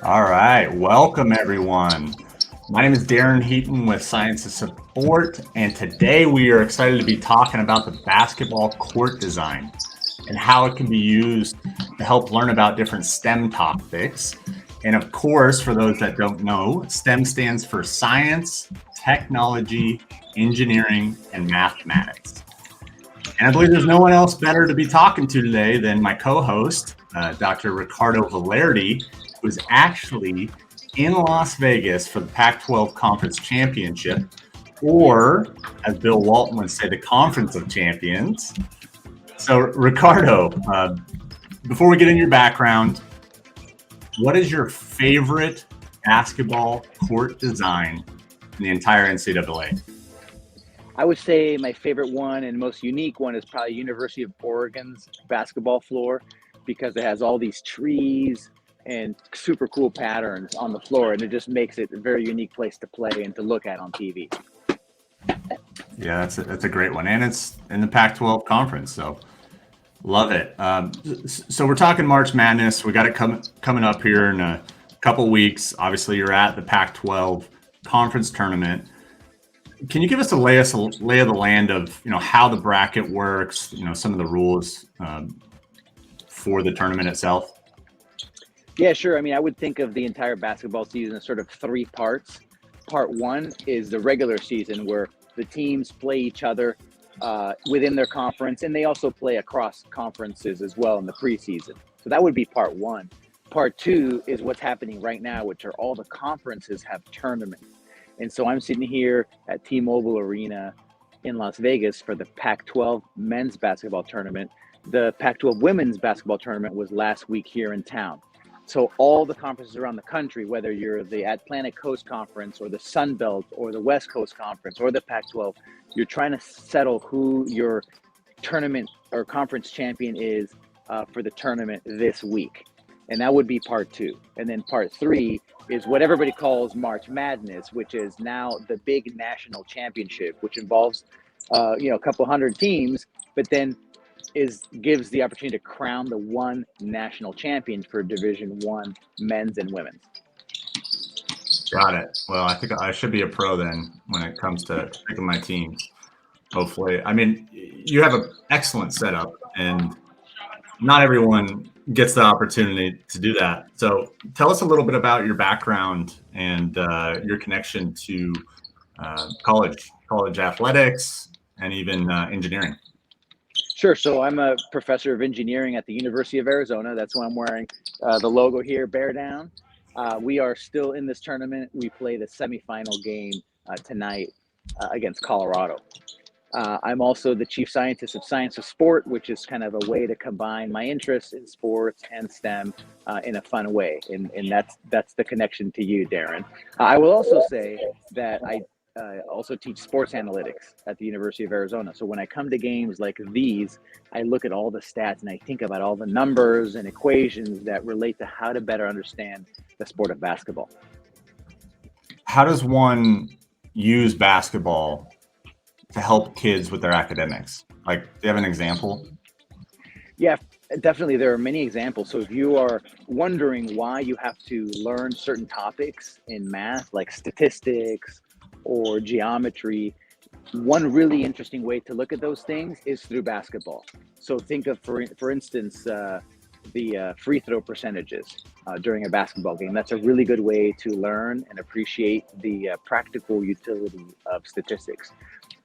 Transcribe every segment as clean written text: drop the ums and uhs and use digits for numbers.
All right, welcome everyone. My name is Darren Heaton with Science of Sport, and today we are excited to be talking about the basketball court design and how it can be used to help learn about different STEM topics. And of course, for those that don't know, STEM stands for science, technology, engineering, and mathematics. And I believe there's no one else better to be talking to today than my co-host, Dr. Ricardo Valerdi, who's actually in Las Vegas for the Pac-12 Conference Championship, or as Bill Walton would say, the Conference of Champions. So, Ricardo, before we get in your background, what is your favorite basketball court design in the entire NCAA? I would say my favorite one and most unique one is probably University of Oregon's basketball floor because it has all these trees and super cool patterns on the floor, and it just makes it a very unique place to play and to look at on TV. Yeah, that's a great one, and it's in the Pac-12 conference, so love it. So we're talking March Madness. We got it coming up here in a couple weeks. Obviously, you're at the Pac-12 conference tournament. Can you give us a lay of the land of how the bracket works? Some of the rules for the tournament itself. Yeah, sure. I mean, I would think of the entire basketball season as sort of three parts. Part one is the regular season where the teams play each other within their conference, and they also play across conferences as well in the preseason. So that would be part one. Part two is what's happening right now, which are all the conferences have tournaments. And so I'm sitting here at T-Mobile Arena in Las Vegas for the Pac-12 men's basketball tournament. The Pac-12 women's basketball tournament was last week here in town. So all the conferences around the country, whether you're the Atlantic Coast Conference or the Sun Belt or the West Coast Conference or the Pac-12, you're trying to settle who your tournament or conference champion is for the tournament this week. And that would be part two. And then part three is what everybody calls March Madness, which is now the big national championship, which involves a couple hundred teams, but then gives the opportunity to crown the one national champion for Division I men's and women's. Got it. Well, I think I should be a pro then when it comes to picking my teams. Hopefully, I mean, you have an excellent setup, and not everyone gets the opportunity to do that. So tell us a little bit about your background and your connection to college athletics, and even engineering. Sure. So I'm a professor of engineering at the University of Arizona. That's why I'm wearing the logo here, Bear Down. We are still in this tournament. We play the semifinal game tonight against Colorado. I'm also the chief scientist of Science of Sport, which is kind of a way to combine my interests in sports and STEM in a fun way. And that's the connection to you, Darren. I will also say that I also teach sports analytics at the University of Arizona. So when I come to games like these, I look at all the stats and I think about all the numbers and equations that relate to how to better understand the sport of basketball. How does one use basketball to help kids with their academics? Like, do you have an example? Yeah, definitely. There are many examples. So if you are wondering why you have to learn certain topics in math, like statistics or geometry, one really interesting way to look at those things is through basketball. So think of, for instance, the free throw percentages during a basketball game. That's a really good way to learn and appreciate the practical utility of statistics.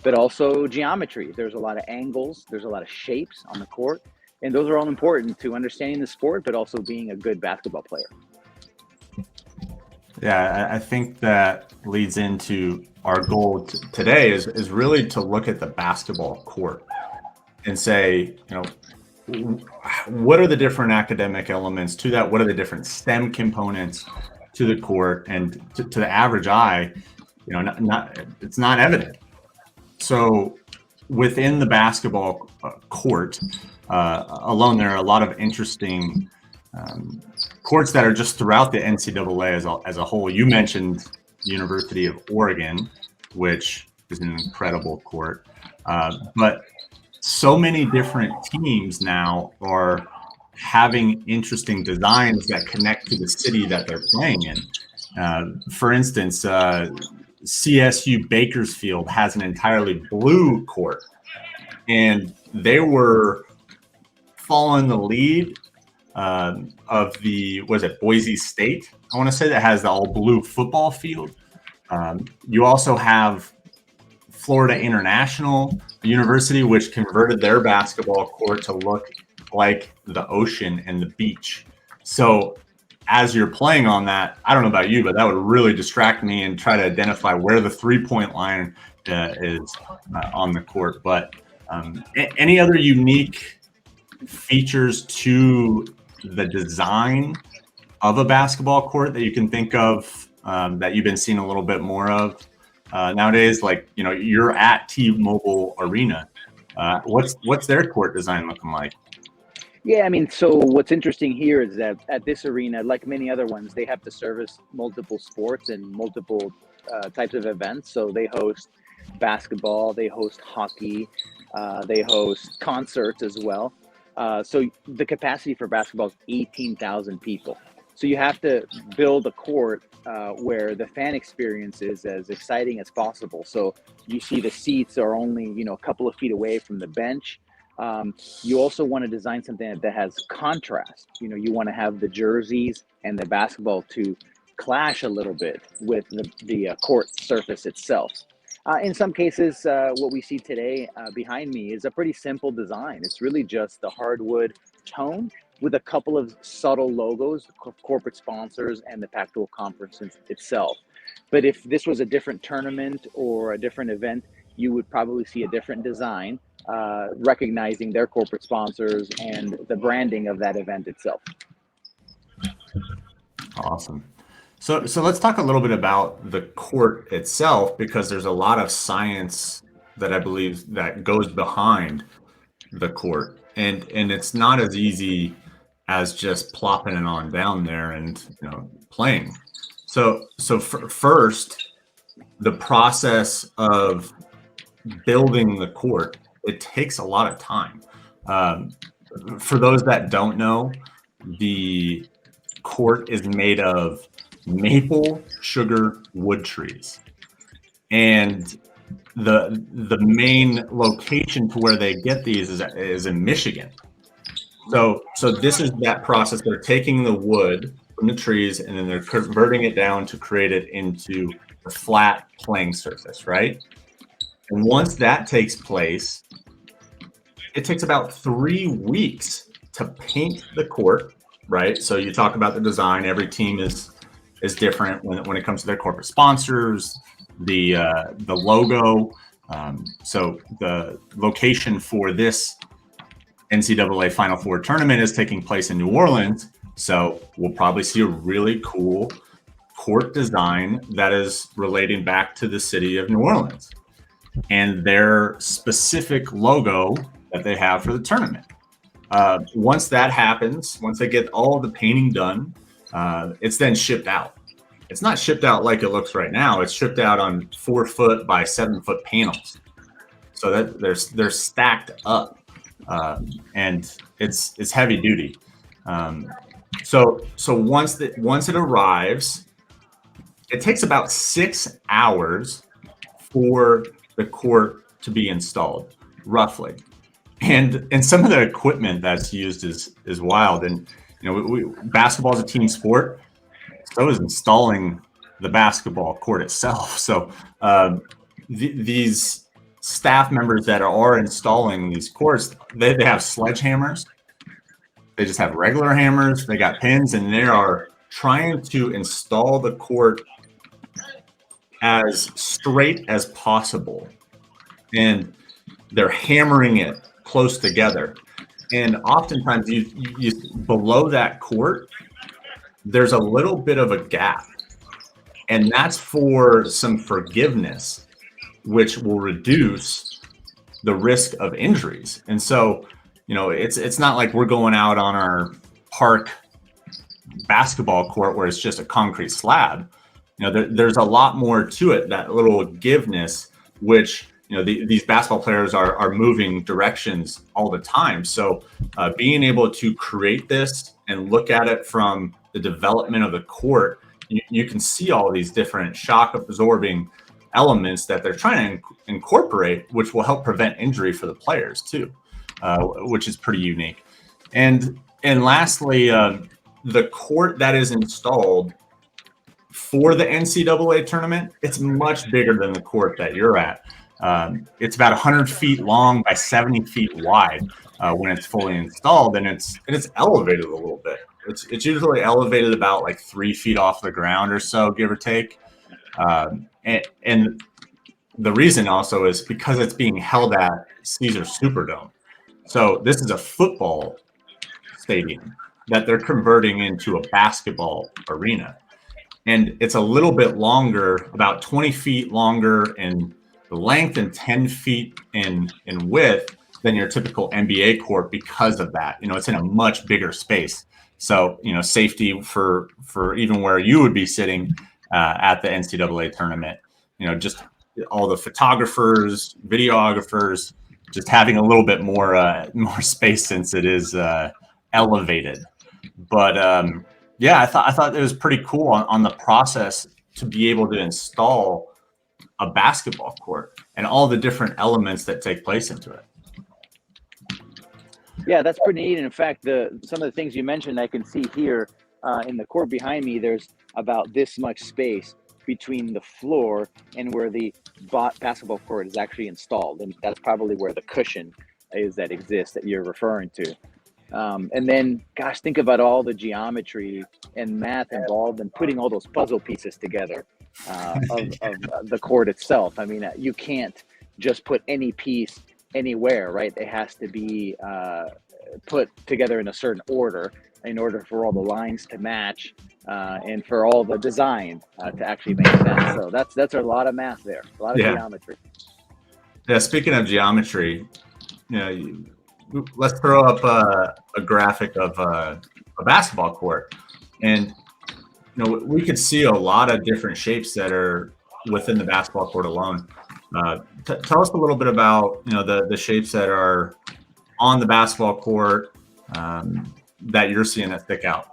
But also geometry. There's a lot of angles, there's a lot of shapes on the court, and those are all important to understanding the sport, but also being a good basketball player. Yeah, I think that leads into our goal today is really to look at the basketball court and say, what are the different academic elements to that? What are the different STEM components to the court? And to the average eye, it's not evident. So within the basketball court alone, there are a lot of interesting courts that are just throughout the NCAA as a whole. You mentioned University of Oregon, which is an incredible court, but so many different teams now are having interesting designs that connect to the city that they're playing in. For instance, CSU Bakersfield has an entirely blue court, and they were following the lead of the, was it Boise State? I want to say that has the all blue football field. You also have Florida International University, which converted their basketball court to look like the ocean and the beach. So as you're playing on that, I don't know about you, but that would really distract me and try to identify where the 3-point line is on the court. But any other unique features to the design of a basketball court that you can think of that you've been seeing a little bit more of nowadays? Like, you know, you're at T-Mobile Arena. What's their court design looking like? Yeah, I mean, so what's interesting here is that at this arena, like many other ones, they have to service multiple sports and multiple types of events. So they host basketball, they host hockey, they host concerts as well. So the capacity for basketball is 18,000 people. So you have to build a court where the fan experience is as exciting as possible. So you see the seats are only, you know, a couple of feet away from the bench. You also want to design something that has contrast. You know, you want to have the jerseys and the basketball to clash a little bit with the court surface itself. In some cases, what we see today behind me is a pretty simple design. It's really just the hardwood tone with a couple of subtle logos, corporate sponsors, and the Pac-12 conference itself. But if this was a different tournament or a different event, you would probably see a different design, recognizing their corporate sponsors and the branding of that event itself. Awesome. So let's talk a little bit about the court itself, because there's a lot of science that I believe that goes behind the court, and it's not as easy as just plopping it on down there and, you know, playing. So first, the process of building the court, it takes a lot of time. For those that don't know, the court is made of maple sugar wood trees, and the main location to where they get these is in Michigan. So this is that process. They're taking the wood from the trees and then they're converting it down to create it into a flat playing surface, right? And once that takes place, it takes about 3 weeks to paint the court, right? So you talk about the design. Every team is different when it comes to their corporate sponsors, the logo. So the location for this NCAA Final Four tournament is taking place in New Orleans. So we'll probably see a really cool court design that is relating back to the city of New Orleans and their specific logo that they have for the tournament. Once that happens, once they get all the painting done, it's then shipped out. It's not shipped out like it looks right now. It's shipped out on 4 foot by 7 foot panels, so that they're stacked up, and it's heavy duty. So once it arrives, it takes about 6 hours for the court to be installed, roughly. And some of the equipment that's used is wild. And you know, basketball is a team sport. So is installing the basketball court itself. So these staff members that are installing these courts, they have sledgehammers. They just have regular hammers. They got pins, and they are trying to install the court as straight as possible. And they're hammering it close together. And oftentimes you below that court, there's a little bit of a gap, and that's for some forgiveness, which will reduce the risk of injuries. And so, you know, it's not like we're going out on our park basketball court where it's just a concrete slab. You know, there's a lot more to it, that little forgiveness, which these basketball players are moving directions all the time. So being able to create this and look at it from the development of the court, you can see all these different shock absorbing elements that they're trying to incorporate, which will help prevent injury for the players too, which is pretty unique. And lastly, the court that is installed for the NCAA tournament, it's much bigger than the court that you're at. It's about 100 feet long by 70 feet wide when it's fully installed, and it's elevated a little bit. It's usually elevated about like 3 feet off the ground or so, give or take. And the reason also is because it's being held at Caesar Superdome. So this is a football stadium that they're converting into a basketball arena. And it's a little bit longer, about 20 feet longer in the length and 10 feet in width than your typical NBA court because of that. It's in a much bigger space. So, safety for even where you would be sitting at the NCAA tournament, just all the photographers, videographers, just having a little bit more space since it is elevated. But yeah, I thought it was pretty cool on the process to be able to install a basketball court and all the different elements that take place into it. Yeah, that's pretty neat. And in fact, some of the things you mentioned, I can see here in the court behind me, there's about this much space between the floor and where the basketball court is actually installed. And that's probably where the cushion is that exists that you're referring to. And then, gosh, think about all the geometry and math involved in putting all those puzzle pieces together of the court itself. I mean, you can't just put any piece anywhere, right? It has to be put together in a certain order in order for all the lines to match and for all the design to actually make sense. So that's a lot of math there, a lot of geometry. Yeah, speaking of geometry, let's throw up a graphic of a basketball court, and we could see a lot of different shapes that are within the basketball court alone. Tell us a little bit about the shapes that are on the basketball court that you're seeing that stick out.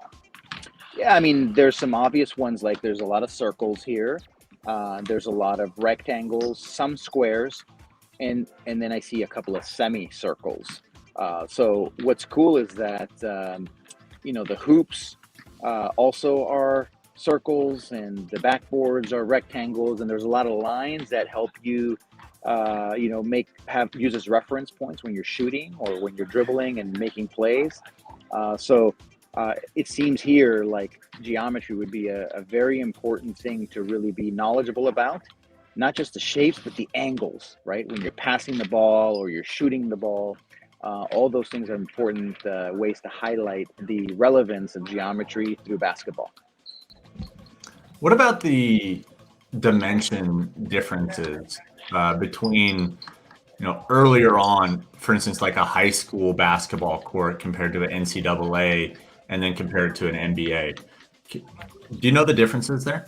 Yeah, I mean, there's some obvious ones, like there's a lot of circles here. There's a lot of rectangles, some squares, and then I see a couple of semicircles. So what's cool is that, the hoops also are circles and the backboards are rectangles, and there's a lot of lines that help you, use as reference points when you're shooting or when you're dribbling and making plays. So it seems here like geometry would be a very important thing to really be knowledgeable about. Not just the shapes, but the angles, right? When you're passing the ball or you're shooting the ball. All those things are important ways to highlight the relevance of geometry through basketball. What about the dimension differences between, earlier on, for instance, like a high school basketball court compared to an NCAA and then compared to an NBA? Do you know the differences there?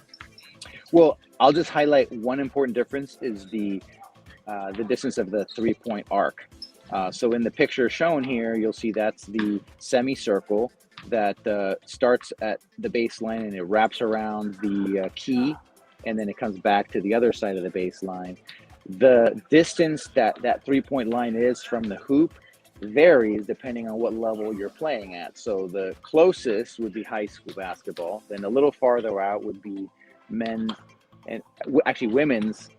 Well, I'll just highlight one important difference is the distance of the 3-point arc. So in the picture shown here, you'll see that's the semicircle that starts at the baseline and it wraps around the key, and then it comes back to the other side of the baseline. The distance that 3-point line is from the hoop varies depending on what level you're playing at. So the closest would be high school basketball. Then a little farther out would be men's and actually women's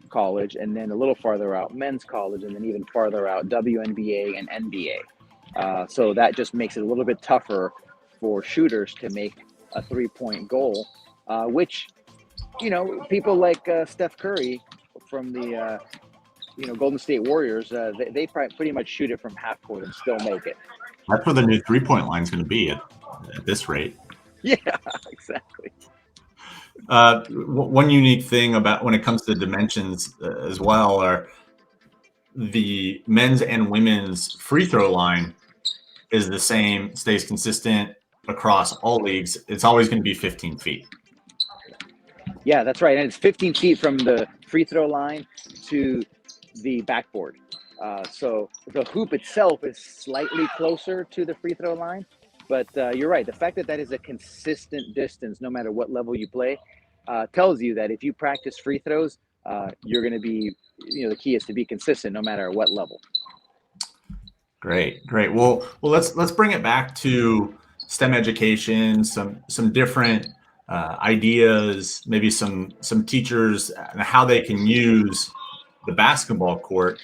college, and then a little farther out men's college, and then even farther out WNBA and NBA. So that just makes it a little bit tougher for shooters to make a 3-point goal, which, people like Steph Curry from the Golden State Warriors, they pretty much shoot it from half court and still make it. That's where the new 3-point line is going to be at this rate. Yeah, exactly. One unique thing about when it comes to dimensions as well are the men's and women's free throw line is the same, stays consistent across all leagues. It's always going to be 15 feet. Yeah, that's right. And it's 15 feet from the free throw line to the backboard. So the hoop itself is slightly closer to the free throw line, but you're right. The fact that that is a consistent distance, no matter what level you play, tells you that if you practice free throws, you're going to be, the key is to be consistent no matter what level. Great. Well, let's bring it back to STEM education, some different ideas, maybe some teachers and how they can use the basketball court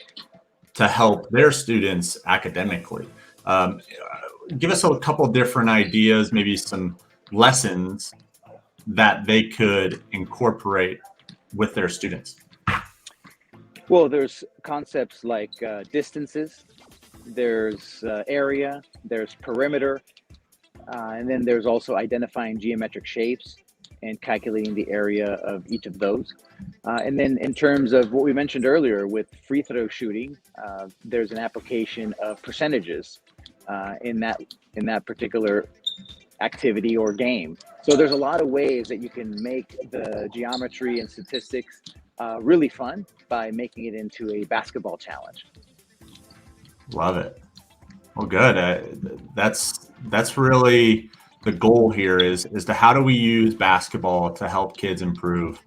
to help their students academically. Give us a couple different ideas, maybe some lessons that they could incorporate with their students. Well, there's concepts like distances, there's area, there's perimeter, and then there's also identifying geometric shapes and calculating the area of each of those. And then in terms of what we mentioned earlier with free throw shooting, there's an application of percentages in that particular activity or game. So there's a lot of ways that you can make the geometry and statistics really fun by making it into a basketball challenge. Love it. Well, good. That's really the goal here is to how do we use basketball to help kids improve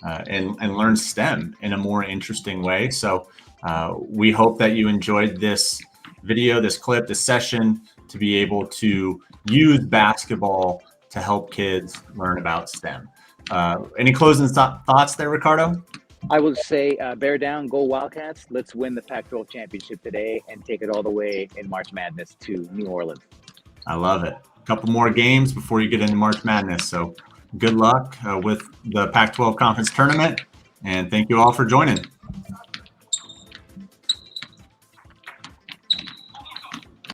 and learn STEM in a more interesting way. So we hope that you enjoyed this video, this clip, this session to be able to use basketball to help kids learn about STEM. Any closing thoughts there, Ricardo? I would say bear down, go Wildcats. Let's win the Pac-12 championship today and take it all the way in March Madness to New Orleans. I love it. A couple more games before you get into March Madness. So good luck with the Pac-12 conference tournament. And thank you all for joining.